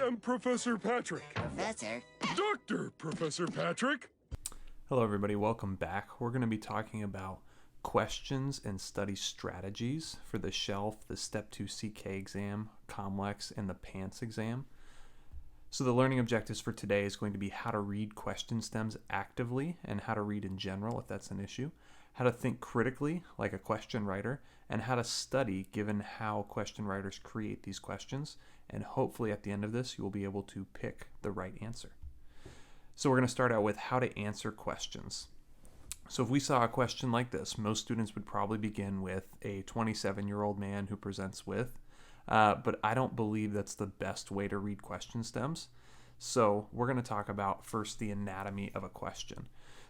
am Professor Patrick. Professor? Dr. Professor Patrick. Hello everybody, welcome back. We're going to be talking about questions and study strategies for the SHELF, the Step 2 CK exam, COMLEX, and the PANTS exam. So the learning objectives for today is going to be how to read question stems actively and how to read in general if that's an issue, how to think critically like a question writer, and how to study given how question writers create these questions. And hopefully at the end of this you will be able to pick the right answer. So we're going to start out with how to answer questions. So if we saw a question like this, most students would probably begin with a 27-year-old man who presents with, but I don't believe that's the best way to read question stems. So we're going to talk about first the anatomy of a question.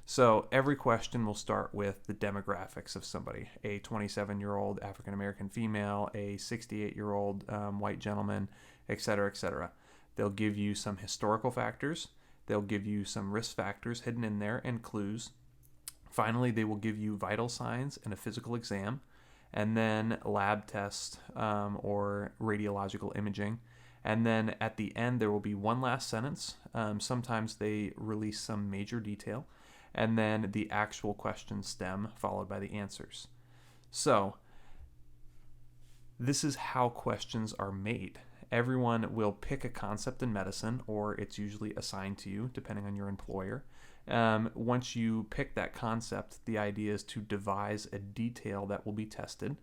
So every question will start with the demographics of somebody, a 27-year-old African-American female, a 68-year-old white gentleman, etc., etc. They'll give you some historical factors. They'll give you some risk factors hidden in there and clues. Finally, they will give you vital signs and a physical exam, and then lab tests or radiological imaging. And then at the end, there will be one last sentence. Sometimes they release some major detail, and then the actual question stem followed by the answers. So this is how questions are made. Everyone will pick a concept in medicine, or it's usually assigned to you, depending on your employer. Once you pick that concept, the idea is to devise a detail that will be tested.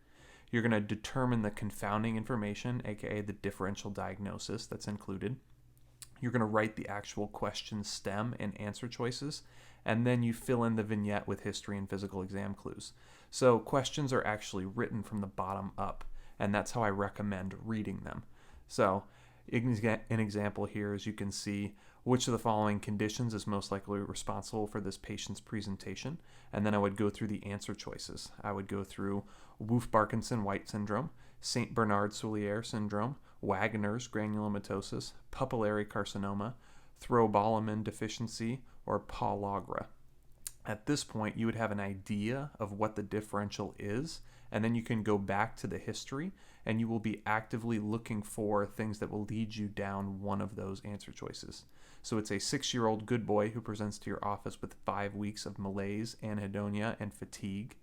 You're going to determine the confounding information, aka the differential diagnosis that's included. You're going to write the actual question stem and answer choices, and then you fill in the vignette with history and physical exam clues. So questions are actually written from the bottom up, and that's how I recommend reading them. So an example here is you can see which of the following conditions is most likely responsible for this patient's presentation, and then I would go through the answer choices. I would go through Wolff-Parkinson-White syndrome, St. Bernard-Soulier syndrome, Wagner's granulomatosis, papillary carcinoma, Thrombolamin deficiency, or pellagra. At this point, you would have an idea of what the differential is, and then you can go back to the history, and you will be actively looking for things that will lead you down one of those answer choices. So it's a 6-year-old good boy who presents to your office with 5 weeks of malaise, anhedonia, and fatigue.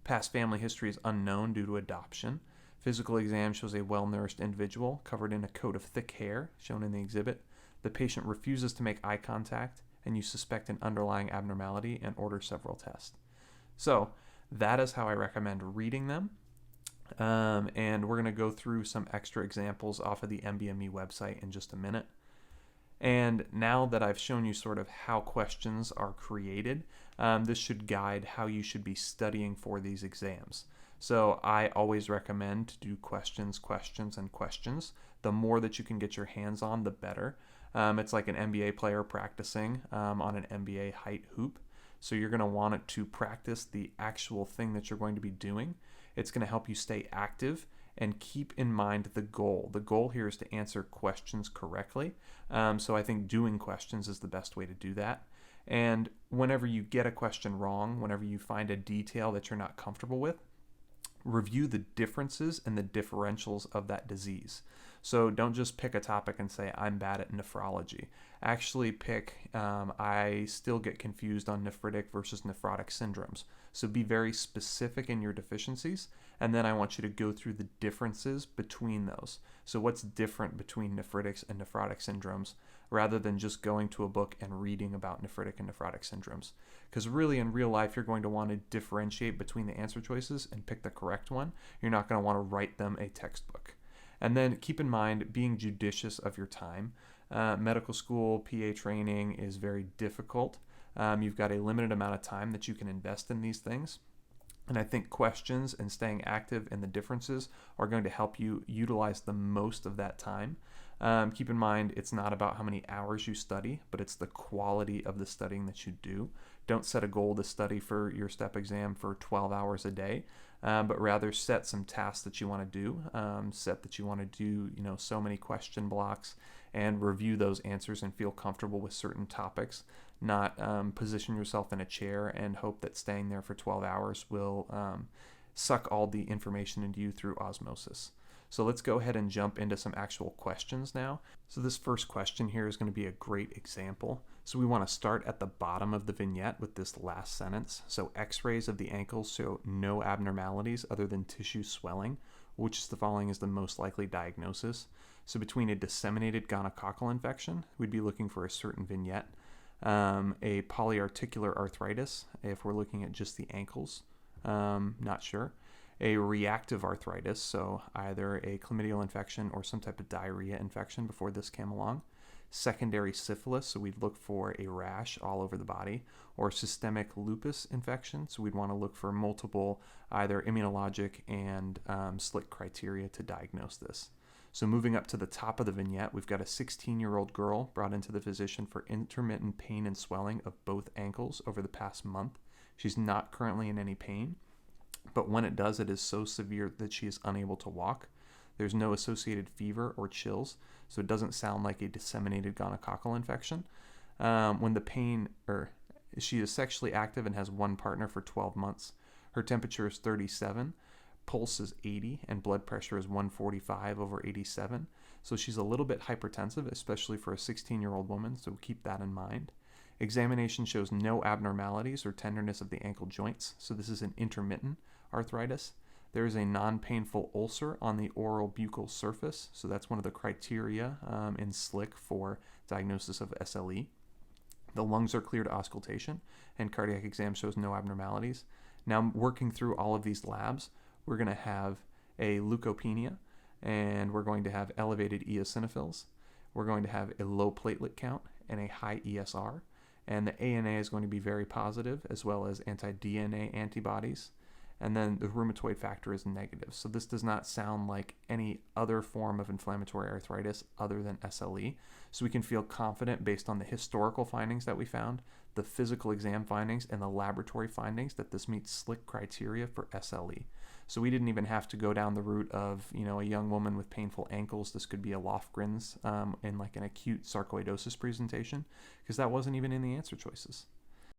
Past family history is unknown due to adoption. Physical exam shows a well-nourished individual covered in a coat of thick hair, shown in the exhibit. The patient refuses to make eye contact, and you suspect an underlying abnormality and order several tests. So that is how I recommend reading them. And we're going to go through some extra examples off of the MBME website in just a minute. And now that I've shown you sort of how questions are created, this should guide how you should be studying for these exams. So I always recommend to do questions, questions, and questions. The more that you can get your hands on, the better. It's like an NBA player practicing on an NBA height hoop. So you're going to want it to practice the actual thing that you're going to be doing. It's going to help you stay active and keep in mind the goal. The goal here is to answer questions correctly. So I think doing questions is the best way to do that. And whenever you get a question wrong, whenever you find a detail that you're not comfortable with, review the differences and the differentials of that disease. So don't just pick a topic and say, I'm bad at nephrology. Actually pick, I still get confused on nephritic versus nephrotic syndromes. So be very specific in your deficiencies, and then I want you to go through the differences between those. So what's different between nephritics and nephrotic syndromes, rather than just going to a book and reading about nephritic and nephrotic syndromes. Because really in real life, you're going to want to differentiate between the answer choices and pick the correct one. You're not going to want to write them a textbook. And then keep in mind being judicious of your time. Medical school, PA training is very difficult. You've got a limited amount of time that you can invest in these things. And I think questions and staying active in the differences are going to help you utilize the most of that time. Keep in mind, it's not about how many hours you study, but it's the quality of the studying that you do. Don't set a goal to study for your STEP exam for 12 hours a day, but rather set some tasks that you want to do. Set that you want to do, so many question blocks, and review those answers and feel comfortable with certain topics. Not position yourself in a chair and hope that staying there for 12 hours will suck all the information into you through osmosis. So let's go ahead and jump into some actual questions now. So this first question here is going to be a great example. So we want to start at the bottom of the vignette with this last sentence. So x-rays of the ankles show no abnormalities other than tissue swelling. Which is the following is the most likely diagnosis? So between a disseminated gonococcal infection, we'd be looking for a certain vignette. A polyarticular arthritis, if we're looking at just the ankles, not sure. A reactive arthritis, so either a chlamydial infection or some type of diarrhea infection before this came along. Secondary syphilis, so we'd look for a rash all over the body, or systemic lupus infection, so we'd want to look for multiple either immunologic and SLIC criteria to diagnose this. So moving up to the top of the vignette, we've got a 16-year-old girl brought into the physician for intermittent pain and swelling of both ankles over the past month. She's not currently in any pain, but when it does, it is so severe that she is unable to walk. There's no associated fever or chills, so it doesn't sound like a disseminated gonococcal infection. She is sexually active and has one partner for 12 months. Her temperature is 37, pulse is 80, and blood pressure is 145 over 87. So she's a little bit hypertensive, especially for a 16-year-old woman, so keep that in mind. Examination shows no abnormalities or tenderness of the ankle joints, so this is an intermittent arthritis. There is a non-painful ulcer on the oral buccal surface, so that's one of the criteria in SLIC for diagnosis of SLE. The lungs are clear to auscultation, and cardiac exam shows no abnormalities. Now, working through all of these labs, we're going to have a leukopenia, and we're going to have elevated eosinophils. We're going to have a low platelet count and a high ESR, and the ANA is going to be very positive, as well as anti-DNA antibodies. And then the rheumatoid factor is negative. So this does not sound like any other form of inflammatory arthritis other than SLE. So we can feel confident based on the historical findings that we found, the physical exam findings, and the laboratory findings that this meets SLIC criteria for SLE. So we didn't even have to go down the route of, a young woman with painful ankles. This could be a Lofgren's in like an acute sarcoidosis presentation, because that wasn't even in the answer choices.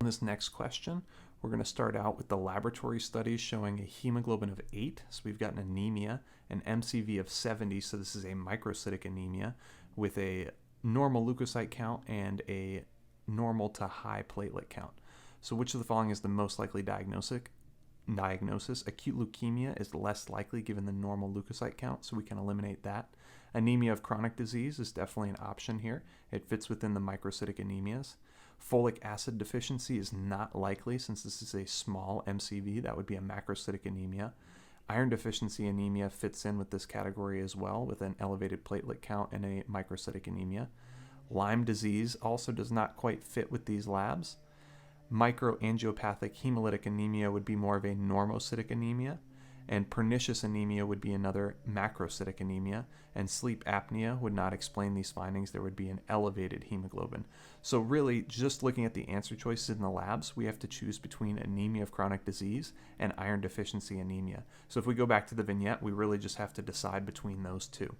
On this next question, we're going to start out with the laboratory studies showing a hemoglobin of 8. So we've got an anemia, an MCV of 70. So this is a microcytic anemia with a normal leukocyte count and a normal to high platelet count. So which of the following is the most likely diagnosis? Acute leukemia is less likely given the normal leukocyte count, so we can eliminate that. Anemia of chronic disease is definitely an option here. It fits within the microcytic anemias. Folic acid deficiency is not likely since this is a small MCV. That would be a macrocytic anemia. Iron deficiency anemia fits in with this category as well, with an elevated platelet count and a microcytic anemia. Lyme disease also does not quite fit with these labs. Microangiopathic hemolytic anemia would be more of a normocytic anemia, and pernicious anemia would be another macrocytic anemia, and sleep apnea would not explain these findings. There would be an elevated hemoglobin. So really, just looking at the answer choices in the labs, we have to choose between anemia of chronic disease and iron deficiency anemia. So if we go back to the vignette, we really just have to decide between those two.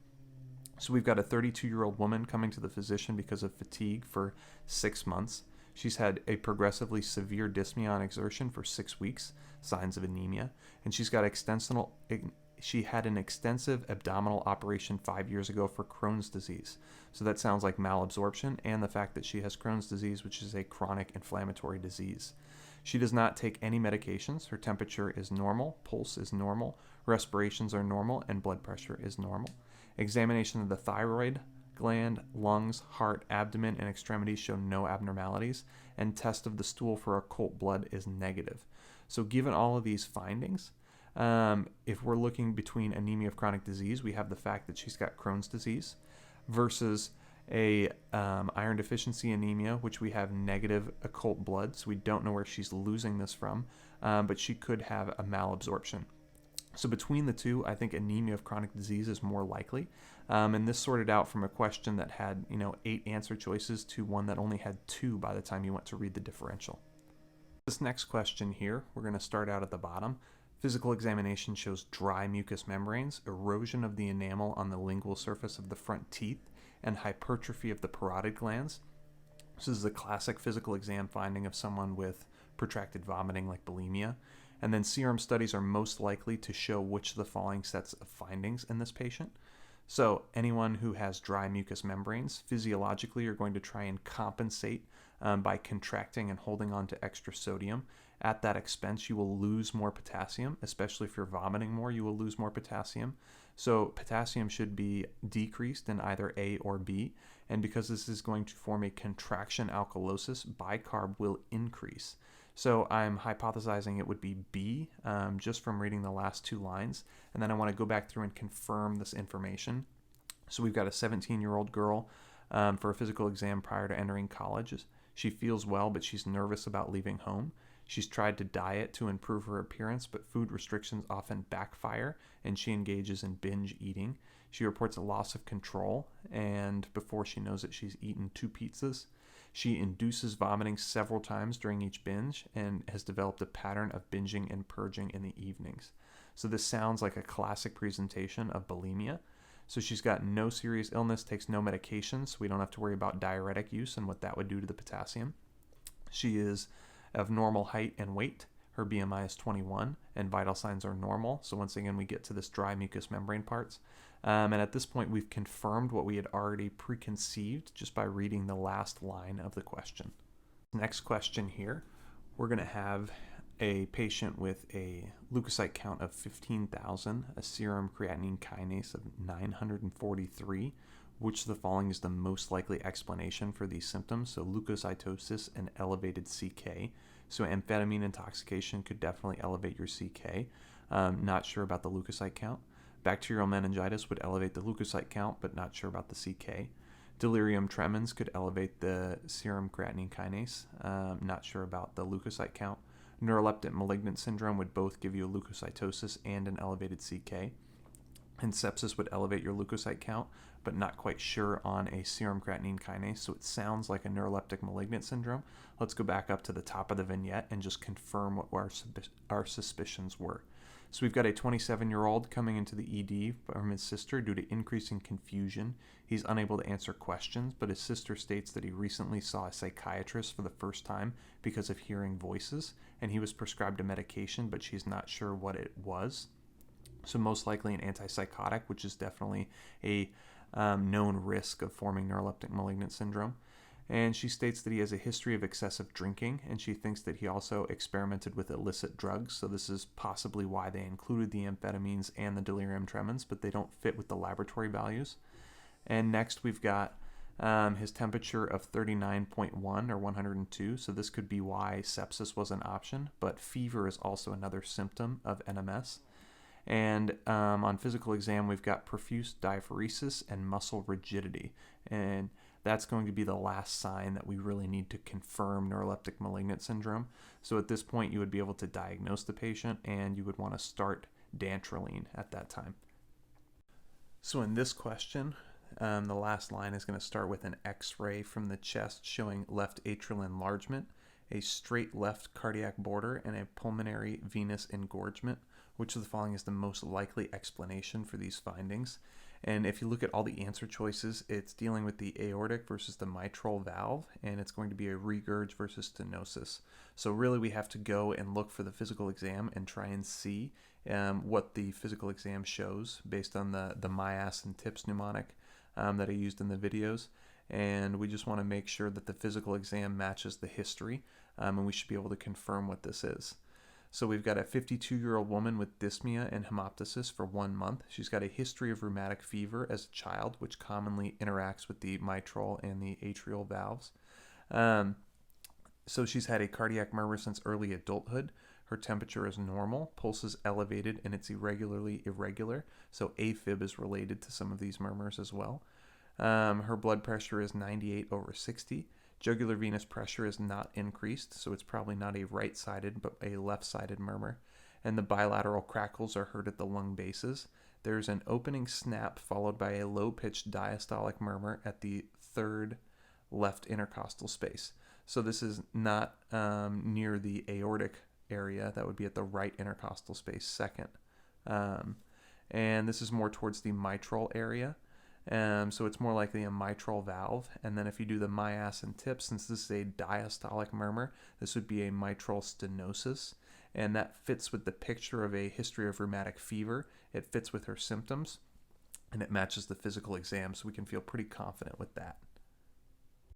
So we've got a 32-year-old woman coming to the physician because of fatigue for 6 months. She's had a progressively severe dyspnea on exertion for 6 weeks, signs of anemia, and she had an extensive abdominal operation 5 years ago for Crohn's disease. So that sounds like malabsorption and the fact that she has Crohn's disease, which is a chronic inflammatory disease. She does not take any medications. Her temperature is normal, pulse is normal, respirations are normal, and blood pressure is normal. Examination of the thyroid gland, lungs, heart, abdomen, and extremities show no abnormalities, and test of the stool for occult blood is negative. So given all of these findings, if we're looking between anemia of chronic disease, we have the fact that she's got Crohn's disease versus a iron deficiency anemia, which we have negative occult blood, so we don't know where she's losing this from, but she could have a malabsorption. So between the two, I think anemia of chronic disease is more likely. And this sorted out from a question that had, 8 answer choices to one that only had 2 by the time you went to read the differential. This next question here, we're going to start out at the bottom. Physical examination shows dry mucous membranes, erosion of the enamel on the lingual surface of the front teeth, and hypertrophy of the parotid glands. This is a classic physical exam finding of someone with protracted vomiting like bulimia. And then serum studies are most likely to show which of the following sets of findings in this patient. So anyone who has dry mucous membranes, physiologically are going to try and compensate by contracting and holding on to extra sodium. At that expense, you will lose more potassium, especially if you're vomiting more, you will lose more potassium. So potassium should be decreased in either A or B. And because this is going to form a contraction alkalosis, bicarb will increase. So I'm hypothesizing it would be B, just from reading the last two lines. And then I want to go back through and confirm this information. So we've got a 17-year-old girl for a physical exam prior to entering college. She feels well, but she's nervous about leaving home. She's tried to diet to improve her appearance, but food restrictions often backfire, and she engages in binge eating. She reports a loss of control, and before she knows it, she's eaten 2 pizzas. She induces vomiting several times during each binge and has developed a pattern of binging and purging in the evenings. So this sounds like a classic presentation of bulimia. So she's got no serious illness, takes no medications, so we don't have to worry about diuretic use and what that would do to the potassium. She is of normal height and weight. Her BMI is 21, and vital signs are normal. So once again, we get to this dry mucous membrane parts. And at this point, we've confirmed what we had already preconceived just by reading the last line of the question. Next question here, we're going to have a patient with a leukocyte count of 15,000, a serum creatinine kinase of 943. Which of the following is the most likely explanation for these symptoms? So leukocytosis and elevated CK. So amphetamine intoxication could definitely elevate your CK. Not sure about the leukocyte count. Bacterial meningitis would elevate the leukocyte count, but not sure about the CK. Delirium tremens could elevate the serum creatinine kinase. Not sure about the leukocyte count. Neuroleptic malignant syndrome would both give you a leukocytosis and an elevated CK. And sepsis would elevate your leukocyte count, but not quite sure on a serum creatinine kinase. So it sounds like a neuroleptic malignant syndrome. Let's go back up to the top of the vignette and just confirm what our suspicions were. So we've got a 27-year-old coming into the ED from his sister due to increasing confusion. He's unable to answer questions, but his sister states that he recently saw a psychiatrist for the first time because of hearing voices, and he was prescribed a medication, but she's not sure what it was. So most likely an antipsychotic, which is definitely a known risk of forming neuroleptic malignant syndrome. And she states that he has a history of excessive drinking, and she thinks that he also experimented with illicit drugs. So this is possibly why they included the amphetamines and the delirium tremens, but they don't fit with the laboratory values. And next we've got his temperature of 39.1 or 102. So this could be why sepsis was an option, but fever is also another symptom of NMS. And on physical exam, we've got profuse diaphoresis and muscle rigidity. And that's going to be the last sign that we really need to confirm neuroleptic malignant syndrome. So at this point, you would be able to diagnose the patient, and you would want to start dantrolene at that time. So in this question, the last line is going to start with an X-ray from the chest showing left atrial enlargement, a straight left cardiac border, and a pulmonary venous engorgement. Which of the following is the most likely explanation for these findings? And if you look at all the answer choices, it's dealing with the aortic versus the mitral valve, and it's going to be a regurg versus stenosis. So really we have to go and look for the physical exam and try and see what the physical exam shows based on the my ass and tips mnemonic that I used in the videos. And we just want to make sure that the physical exam matches the history, and we should be able to confirm what this is. So we've got a 52-year-old woman with dyspnea and hemoptysis for 1 month. She's got a history of rheumatic fever as a child, which commonly interacts with the mitral and the atrial valves. So she's had a cardiac murmur since early adulthood. Her temperature is normal, pulse is elevated, and it's irregularly irregular. So AFib is related to some of these murmurs as well. Her blood pressure is 98/60. Jugular venous pressure is not increased, so it's probably not a right-sided but a left-sided murmur. And the bilateral crackles are heard at the lung bases. There's an opening snap followed by a low-pitched diastolic murmur at the third left intercostal space. So this is not near the aortic area. That would be at the right intercostal space second. And this is more towards the mitral area. So it's more likely a mitral valve. And then if you do the my ass and tip, since this is a diastolic murmur, this would be a mitral stenosis. and that fits with the picture of a history of rheumatic fever. It fits with her symptoms, and it matches the physical exam, so we can feel pretty confident with that.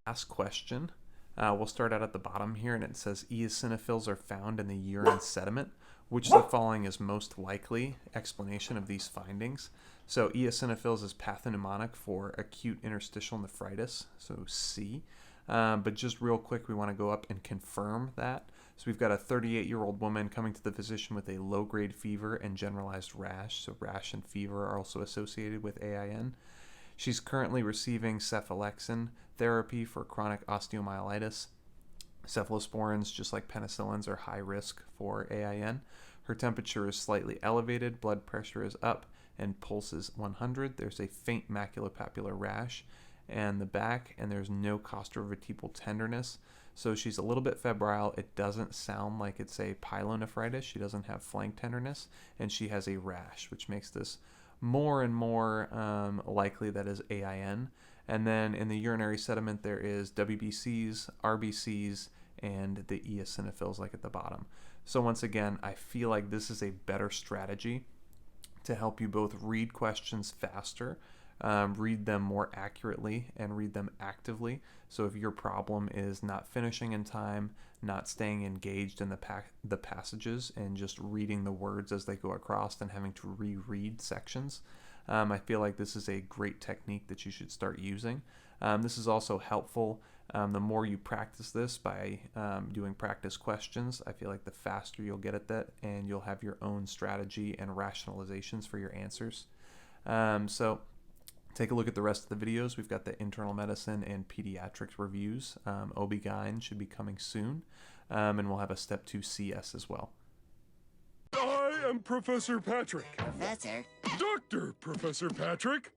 Last question. We'll start out at the bottom here, and it says eosinophils are found in the urine sediment. Which of the following is most likely explanation of these findings? So eosinophils is pathognomonic for acute interstitial nephritis, so C. But just real quick, we want to go up and confirm that. So we've got a 38-year-old woman coming to the physician with a low-grade fever and generalized rash. So rash and fever are also associated with AIN. She's currently receiving cephalexin therapy for chronic osteomyelitis. Cephalosporins, just like penicillins, are high risk for AIN. Her temperature is slightly elevated, blood pressure is up, and pulse is 100. There's a faint maculopapular rash and the back, and there's no costrovertebral tenderness. So she's a little bit febrile. It doesn't sound like it's a pyelonephritis. She doesn't have flank tenderness, and she has a rash, which makes this more and more likely that is AIN. And then in the urinary sediment, there is WBCs, RBCs, and the eosinophils like at the bottom. So once again, I feel like this is a better strategy to help you both read questions faster, read them more accurately, and read them actively. So if your problem is not finishing in time, not staying engaged in the passages, and just reading the words as they go across and having to reread sections, I feel like this is a great technique that you should start using. This is also helpful. The more you practice this by doing practice questions, I feel like the faster you'll get at that, and you'll have your own strategy and rationalizations for your answers. So take a look at the rest of the videos. We've got the internal medicine and pediatrics reviews. OB-GYN should be coming soon, and we'll have a Step 2 CS as well. I am Professor Patrick. Professor? Dr. Professor Patrick.